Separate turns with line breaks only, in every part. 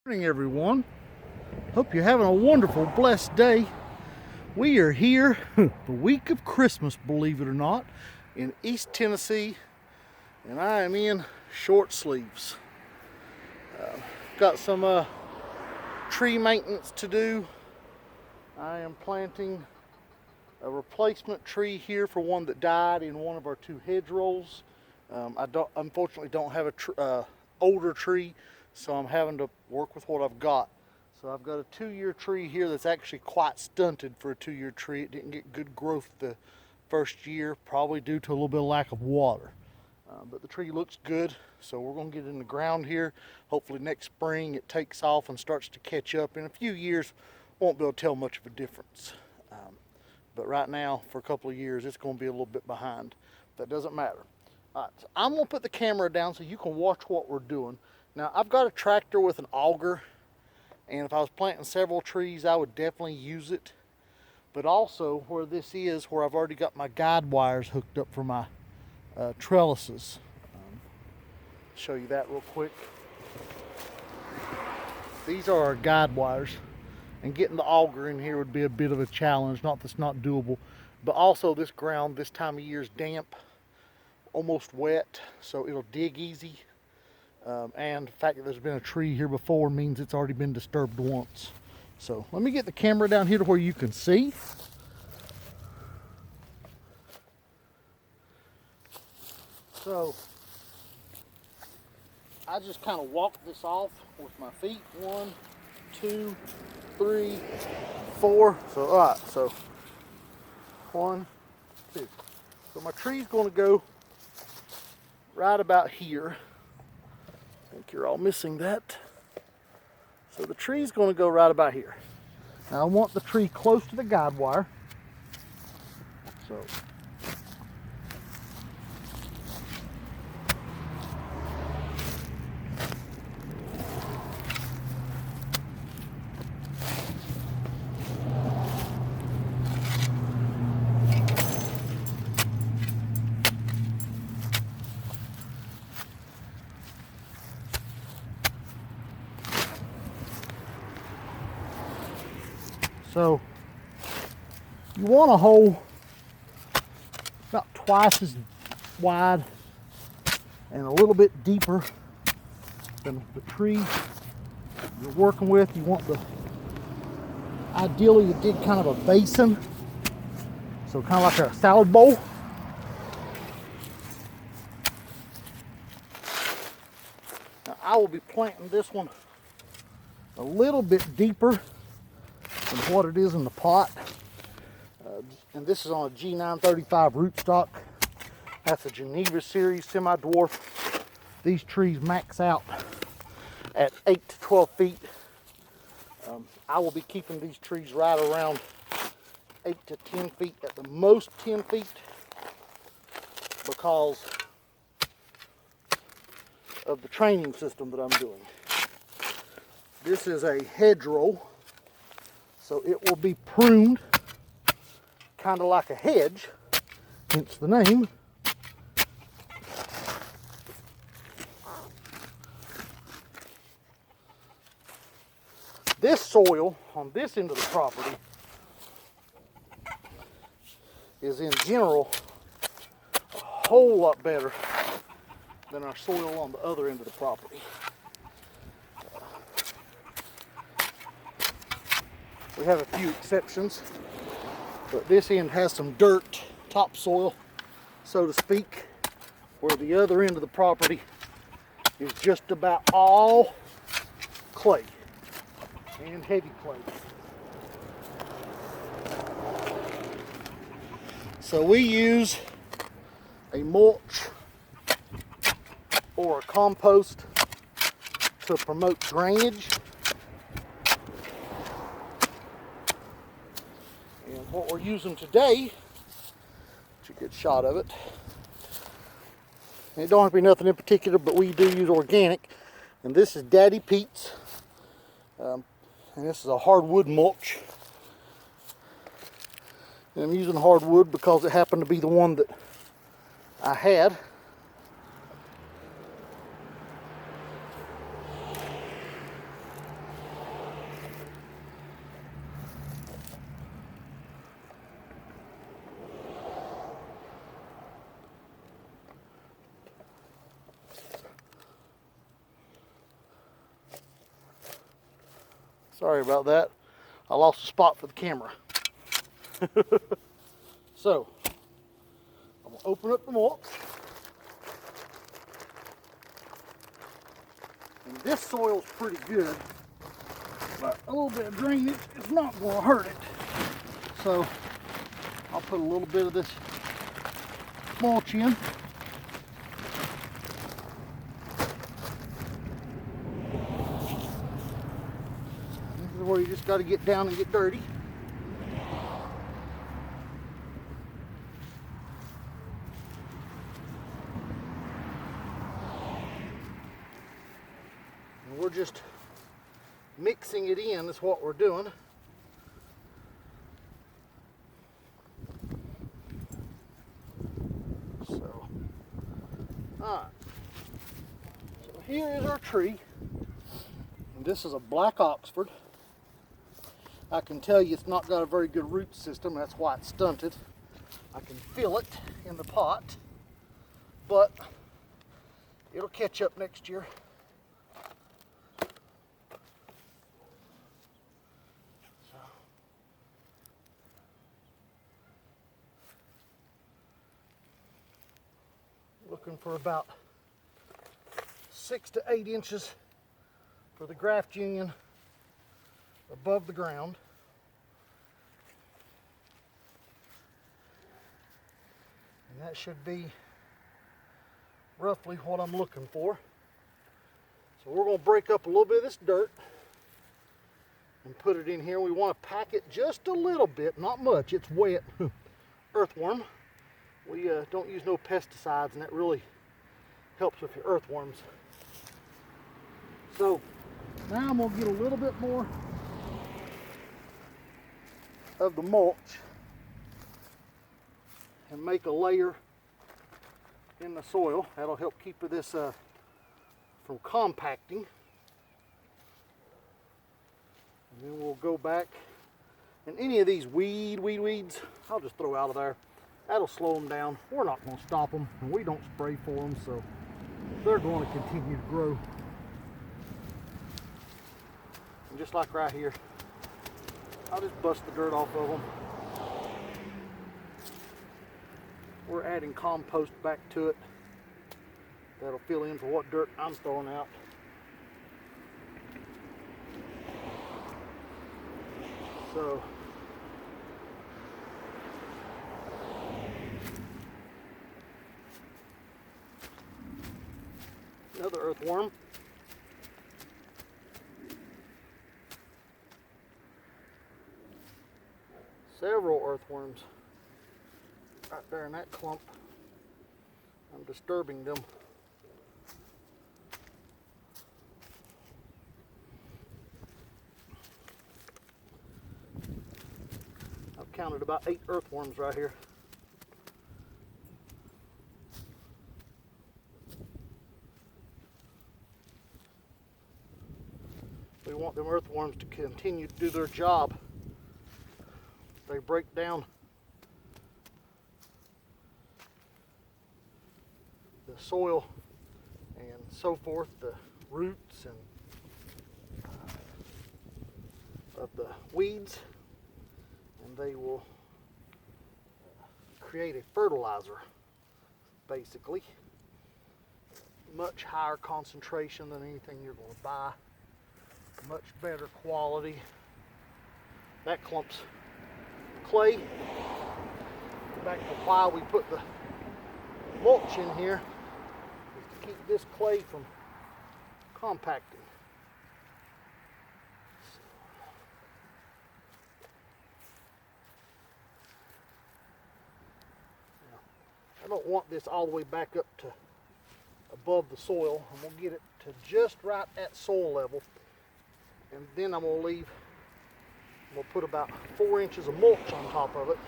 Morning, everyone. Hope you're having a wonderful, blessed day. We are here the week of Christmas, believe it or not, in East Tennessee, and I am in short sleeves. Got some tree maintenance to do. I am planting a replacement tree here for one that died in one of our two hedgerows. Unfortunately don't have a older tree, so I'm having to work with what I've got. So I've got a 2-year tree here that's actually quite stunted for a 2-year tree. It didn't get good growth the first year, probably due to a little bit of lack of water. But the tree looks good, so we're going to get it in the ground here. Hopefully next spring it takes off and starts to catch up. In a few years, won't be able to tell much of a difference. But right now, for a couple of years, it's going to be a little bit behind. That doesn't matter. All right, so I'm going to put the camera down so you can watch what we're doing. Now, I've got a tractor with an auger, and if I was planting several trees, I would definitely use it. But also, where this is, where I've already got my guide wires hooked up for my trellises. Show you that real quick. These are our guide wires, and getting the auger in here would be a bit of a challenge. Not that's not doable, but also this ground this time of year is damp, almost wet, so it'll dig easy. And the fact that there's been a tree here before means it's already been disturbed once. So let me get the camera down here to where you can see. So I just kind of walk this off with my feet. 1, 2, 3, 4. So all right, so 1, 2. So my tree's going to go right about here. I think you're all missing that. So the tree's going to go right about here. Now I want the tree close to the guide wire. So you want a hole about twice as wide and a little bit deeper than the tree you're working with. You want ideally you dig kind of a basin, so kind of like a salad bowl. Now I will be planting this one a little bit deeper than what it is in the pot. And this is on a G935 rootstock. That's a Geneva series semi-dwarf. These trees max out at 8 to 12 feet. I will be keeping these trees right around 8 to 10 feet, at the most 10 feet, because of the training system that I'm doing. This is a hedgerow, so it will be pruned kind of like a hedge, hence the name. This soil on this end of the property is in general a whole lot better than our soil on the other end of the property. We have a few exceptions, but this end has some dirt, topsoil, so to speak, where the other end of the property is just about all clay and heavy clay. So we use a mulch or a compost to promote drainage. And what we're using today, it's a good shot of it. And it don't have to be nothing in particular, but we do use organic. And this is Daddy Pete's. And this is a hardwood mulch. And I'm using hardwood because it happened to be the one that I had. Sorry about that. I lost a spot for the camera. So, I'm going to open up the mulch. And this soil's pretty good, but a little bit of drainage is not going to hurt it. So, I'll put a little bit of this mulch in. This is where you just got to get down and get dirty. And we're just mixing it in, is what we're doing. So, alright. So here is our tree. And this is a black Oxford. I can tell you it's not got a very good root system. That's why it's stunted. I can feel it in the pot, but it'll catch up next year. So, looking for about 6 to 8 inches for the graft union above the ground. And that should be roughly what I'm looking for. So we're going to break up a little bit of this dirt and put it in here. We want to pack it just a little bit, not much, it's wet. Earthworm. We don't use no pesticides, and that really helps with your earthworms. So now I'm going to get a little bit more of the mulch and make a layer in the soil. That'll help keep this from compacting. And then we'll go back, and any of these weeds, I'll just throw out of there. That'll slow them down. We're not going to stop them, and we don't spray for them, so they're going to continue to grow. And just like right here, I'll just bust the dirt off of them. We're adding compost back to it. That'll fill in for what dirt I'm throwing out. So, another earthworm. Several earthworms right there in that clump. I'm disturbing them. I've counted about 8 earthworms right here. We want them earthworms to continue to do their job. They break down the soil and so forth, the roots and of the weeds, and they will create a fertilizer, basically. Much higher concentration than anything you're going to buy. Much better quality. That clump's clay. Back to why we put the mulch in here is to keep this clay from compacting. Now, I don't want this all the way back up to above the soil. I'm going to get it to just right at soil level, and then I'm going to leave. We'll put about 4 inches of mulch on top of it.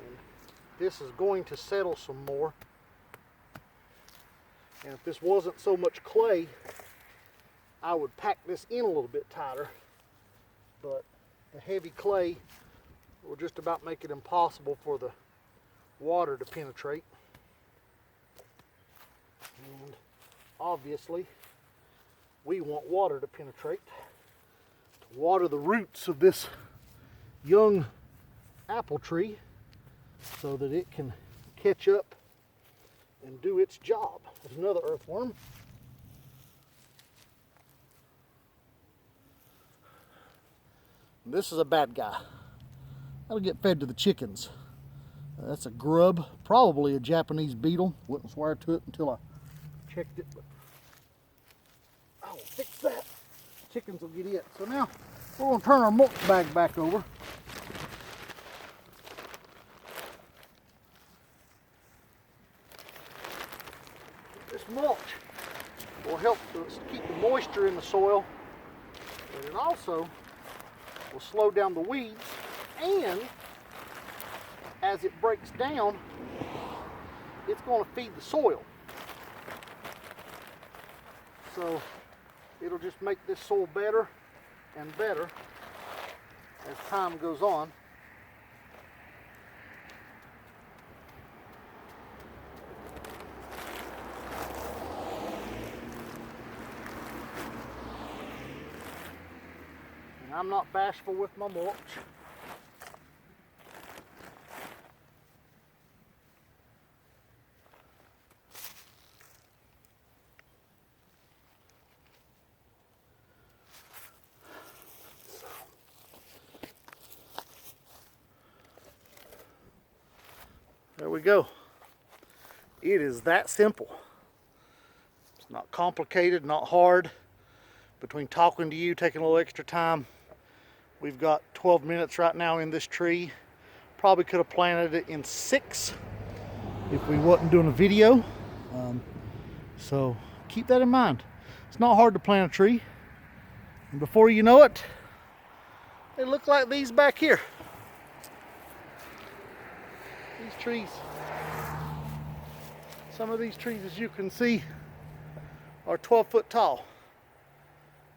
And this is going to settle some more. And if this wasn't so much clay, I would pack this in a little bit tighter. But the heavy clay will just about make it impossible for the water to penetrate. And obviously, we want water to penetrate. water the roots of this young apple tree so that it can catch up and do its job. There's another earthworm. This is a bad guy. That'll get fed to the chickens. That's a grub, probably a Japanese beetle. Wouldn't swear to it until I checked it, but I will fix that. Chickens will get it. So now we're going to turn our mulch bag back over. This mulch will help us keep the moisture in the soil, but it also will slow down the weeds, and as it breaks down, it's going to feed the soil. So it'll just make this soil better and better as time goes on. And I'm not bashful with my mulch. There we go. It is that simple. It's not complicated, not hard. Between talking to you, taking a little extra time, we've got 12 minutes right now in this tree. Probably could have planted it in 6 if we wasn't doing a video. So keep that in mind. It's not hard to plant a tree. And before you know it, they look like these back here. These trees, some of these trees, as you can see, are 12 foot tall,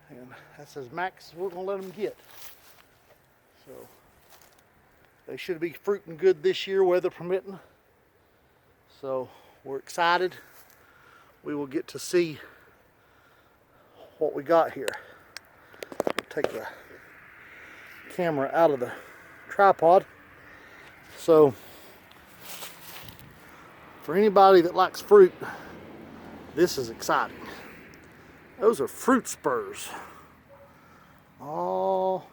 and that's as max as we're going to let them get. So they should be fruiting good this year, weather permitting. So we're excited. We will get to see what we got here. I'll take the camera out of the tripod. So for anybody that likes fruit, this is exciting. Those are fruit spurs. All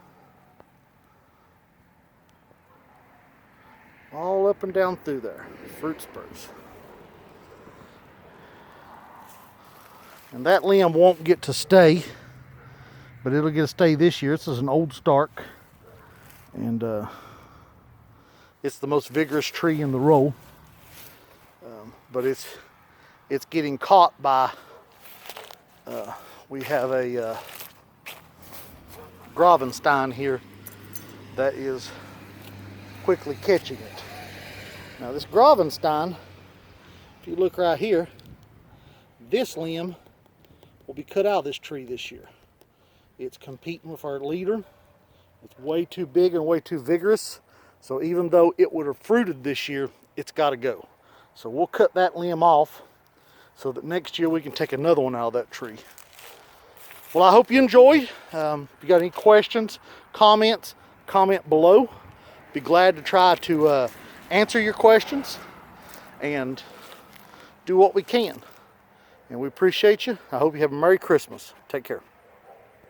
up and down through there. Fruit spurs. And that limb won't get to stay, but it'll get to stay this year. This is an old stark, and it's the most vigorous tree in the row. But it's getting caught by, we have a Gravenstein here that is quickly catching it. Now this Gravenstein, if you look right here, this limb will be cut out of this tree this year. It's competing with our leader. It's way too big and way too vigorous. So even though it would have fruited this year, it's got to go. So we'll cut that limb off so that next year we can take another one out of that tree. Well, I hope you enjoyed. If you got any questions, comments, comment below. Be glad to try to answer your questions and do what we can. And we appreciate you. I hope you have a Merry Christmas. Take care.